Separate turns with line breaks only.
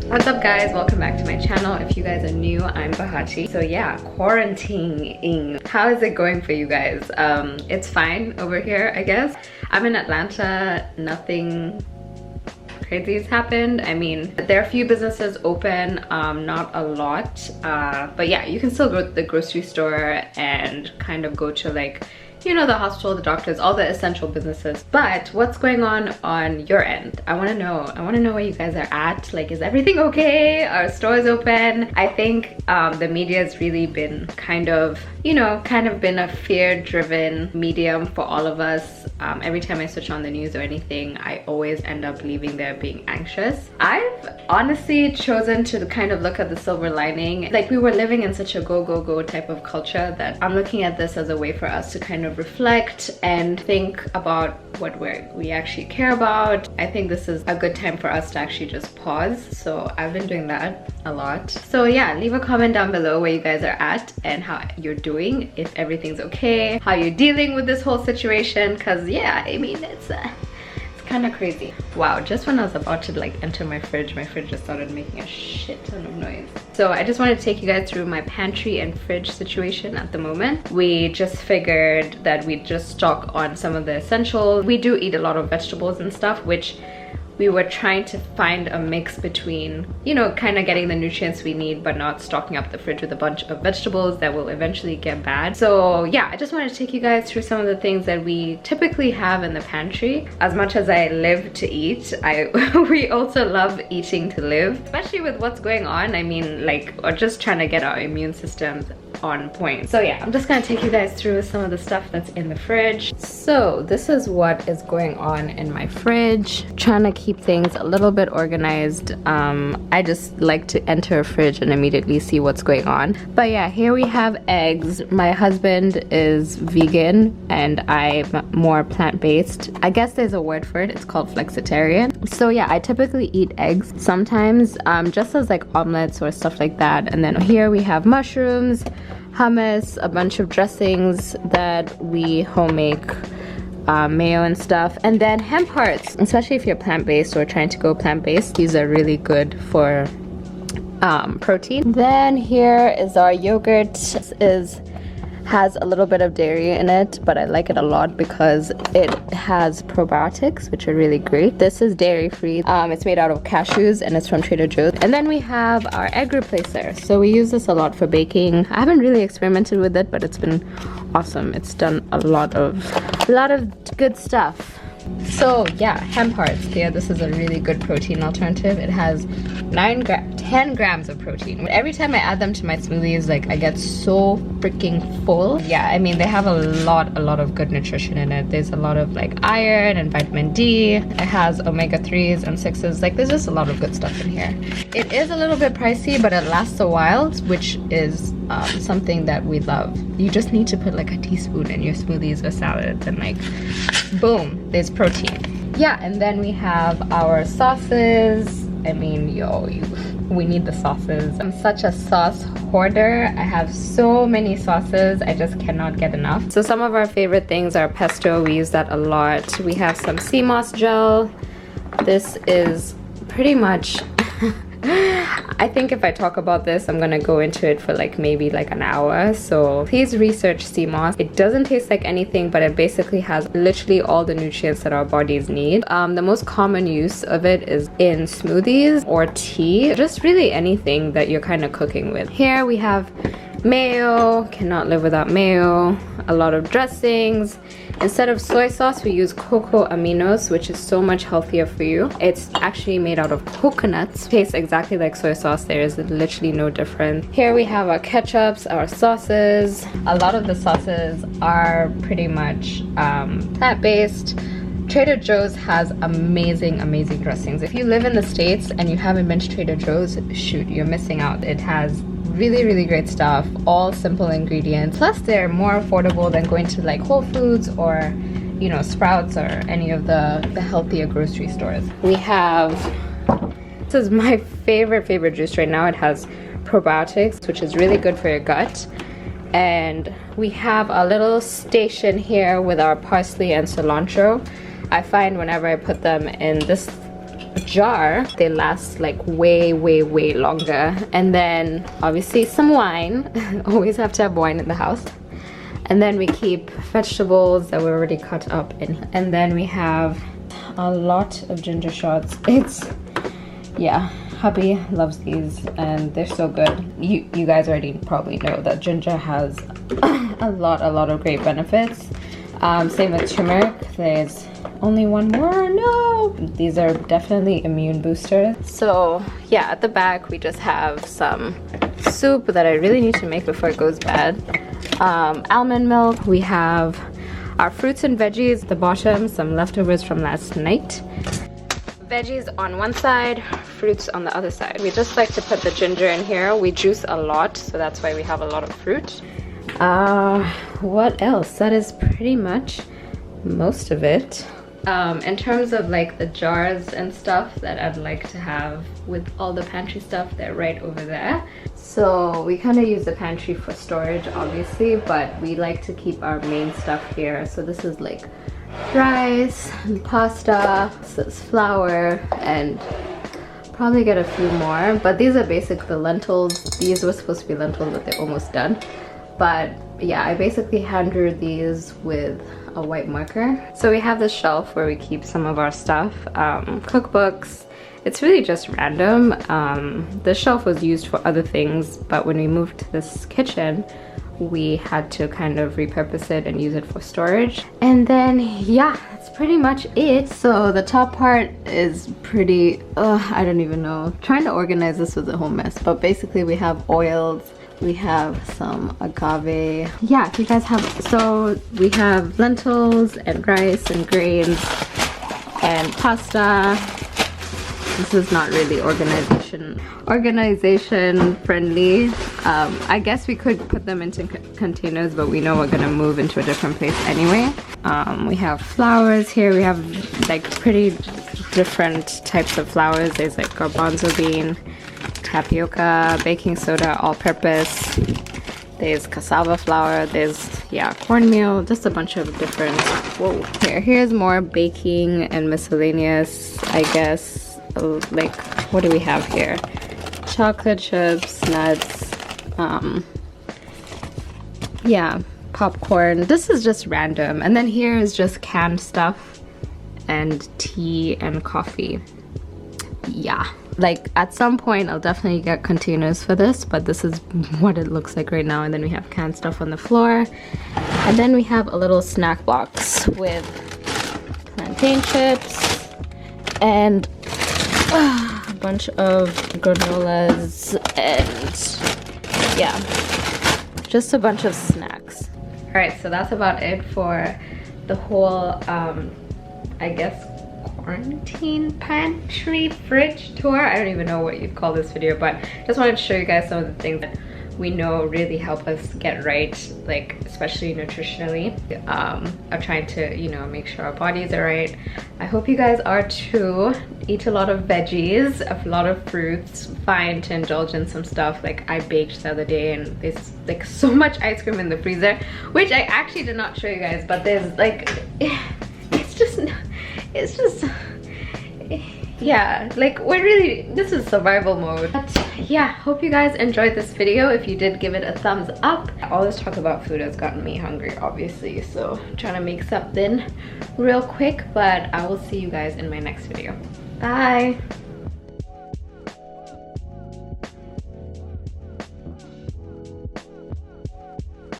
What's up guys, welcome back to my channel. If you guys are new, I'm Bahati. So yeah, quarantining. How is it going for you guys? It's fine over here, I guess. I'm in Atlanta, nothing crazy has happened. I mean, there are a few businesses open, not a lot, but yeah, you can still go to the grocery store and kind of go to, like, you know, the hospital, the doctors, all the essential businesses. But what's going on your end? I want to know where you guys are at. Like, is everything okay? Are stores open? I think the media has really been kind of been a fear-driven medium for all of us. Every time I switch on the news or anything, I always end up leaving there being anxious. I've honestly chosen to kind of look at the silver lining. Like, we were living in such a go, go, go type of culture that I'm looking at this as a way for us to kind of reflect and think about what we actually care about. I think this is a good time for us to actually just pause. So I've been doing that a lot. So yeah, leave a comment down below where you guys are at and how you're doing, if everything's okay, how you're dealing with this whole situation, because yeah, I mean, it's kind of crazy. Wow, just when I was about to like enter my fridge just started making a shit ton of noise. So I just wanted to take you guys through my pantry and fridge situation at the moment. We just figured that we'd just stock on some of the essentials. We do eat a lot of vegetables and stuff, which we were trying to find a mix between, you know, kind of getting the nutrients we need but not stocking up the fridge with a bunch of vegetables that will eventually get bad. So yeah, I just wanted to take you guys through some of the things that we typically have in the pantry. As much as I live to eat, we also love eating to live, especially with what's going on. I mean, like, or just trying to get our immune systems on point. So yeah, I'm just gonna take you guys through some of the stuff that's in the fridge. So this is what is going on in my fridge. Trying to keep things a little bit organized. I just like to enter a fridge and immediately see what's going on. But yeah, here we have eggs. My husband is vegan and I'm more plant-based. I guess there's a word for it. It's called flexitarian. So yeah, I typically eat eggs sometimes, just as like omelets or stuff like that. And then here we have mushrooms, hummus, a bunch of dressings that we home make, mayo and stuff, and then hemp hearts. Especially if you're plant-based or trying to go plant-based, these are really good for protein. Then here is our yogurt. This has a little bit of dairy in it, but I like it a lot because it has probiotics, which are really great. This is dairy free. It's made out of cashews and it's from Trader Joe's. And then we have our egg replacer. So we use this a lot for baking. I haven't really experimented with it, but it's been awesome. It's done a lot of good stuff. So yeah, hemp hearts. Yeah, this is a really good protein alternative. It has 10 grams of protein. Every time I add them to my smoothies, like, I get so freaking full. Yeah, I mean, they have a lot of good nutrition in it. There's a lot of like iron and vitamin D. It has omega-3s and 6s. Like, there's just a lot of good stuff in here. It is a little bit pricey, but it lasts a while, which is something that we love. You just need to put like a teaspoon in your smoothies or salads and like, boom, there's protein. Yeah, and then we have our sauces. I mean, we need the sauces. I'm such a sauce hoarder. I have so many sauces, I just cannot get enough. So some of our favorite things are pesto. We use that a lot. We have some sea moss gel. This is pretty much I think if I talk about this, I'm gonna go into it for like maybe like an hour. So please research sea moss. It doesn't taste like anything, but it basically has literally all the nutrients that our bodies need. The most common use of it is in smoothies or tea, just really anything that you're kind of cooking with. Here we have mayo, cannot live without mayo, a lot of dressings. Instead of soy sauce, we use cocoa aminos, which is so much healthier for you. It's actually made out of coconuts. Tastes exactly like soy sauce. There is literally no difference. Here we have our ketchups, our sauces. A lot of the sauces are pretty much plant-based. Trader Joe's has amazing dressings. If you live in the States and you haven't been to Trader Joe's, shoot, you're missing out. It has really great stuff, all simple ingredients. Plus they're more affordable than going to like Whole Foods or, you know, Sprouts or any of the healthier grocery stores. We have, this is my favorite juice right now. It has probiotics, which is really good for your gut. And we have a little station here with our parsley and cilantro. I find whenever I put them in this jar, they last like way longer. And then obviously some wine. Always have to have wine in the house. And then we keep vegetables that were already cut up in. And then we have a lot of ginger shots. Yeah, hubby loves these and they're so good. You guys already probably know that ginger has a lot of great benefits. Same with turmeric. There's only one more. No, these are definitely immune boosters. So yeah, at the back we just have some soup that I really need to make before it goes bad. Almond milk. We have our fruits and veggies at the bottom, some leftovers from last night. Veggies on one side, fruits on the other side. We just like to put the ginger in here. We juice a lot, so that's why we have a lot of fruit. What else? That is pretty much most of it. In terms of like the jars and stuff that I'd like to have with all the pantry stuff, they're right over there. So we kind of use the pantry for storage obviously, but we like to keep our main stuff here. So this is like rice and pasta, this is flour, and probably get a few more. But these are basically the lentils. These were supposed to be lentils, but they're almost done. But yeah, I basically hand drew these with a white marker. So we have this shelf where we keep some of our stuff, cookbooks. It's really just random. This shelf was used for other things, but when we moved to this kitchen, we had to kind of repurpose it and use it for storage. And then yeah, that's pretty much it. So the top part is pretty, I don't even know. Trying to organize this was a whole mess, but basically we have oils. We have some agave. Yeah, if you guys have, so we have lentils and rice and grains and pasta. This is not really organization friendly. I guess we could put them into containers, but we know we're gonna move into a different place anyway. We have flowers here. We have like pretty different types of flowers. There's like garbanzo bean, tapioca, baking soda, all-purpose. There's cassava flour. There's, yeah, cornmeal, just a bunch of different, whoa. Here's more baking and miscellaneous, I guess. Like, what do we have here? Chocolate chips, nuts, yeah, popcorn. This is just random. And then here is just canned stuff and tea and coffee. Yeah, like at some point I'll definitely get containers for this, but this is what it looks like right now. And then we have canned stuff on the floor, and then we have a little snack box with plantain chips and a bunch of granolas and yeah, just a bunch of snacks. All right, so that's about it for the whole I guess quarantine pantry fridge tour. I don't even know what you'd call this video, but just wanted to show you guys some of the things that we know really help us get right, like especially nutritionally. I'm trying to, you know, make sure our bodies are right. I hope you guys are too. Eat a lot of veggies, a lot of fruits. Fine to indulge in some stuff. Like I baked the other day and there's like so much ice cream in the freezer, which I actually did not show you guys, but there's like, it's just yeah, like we're really, this is survival mode. But yeah, hope you guys enjoyed this video. If you did, give it a thumbs up. All this talk about food has gotten me hungry obviously, so I'm trying to make something real quick, but I will see you guys in my next video. Bye.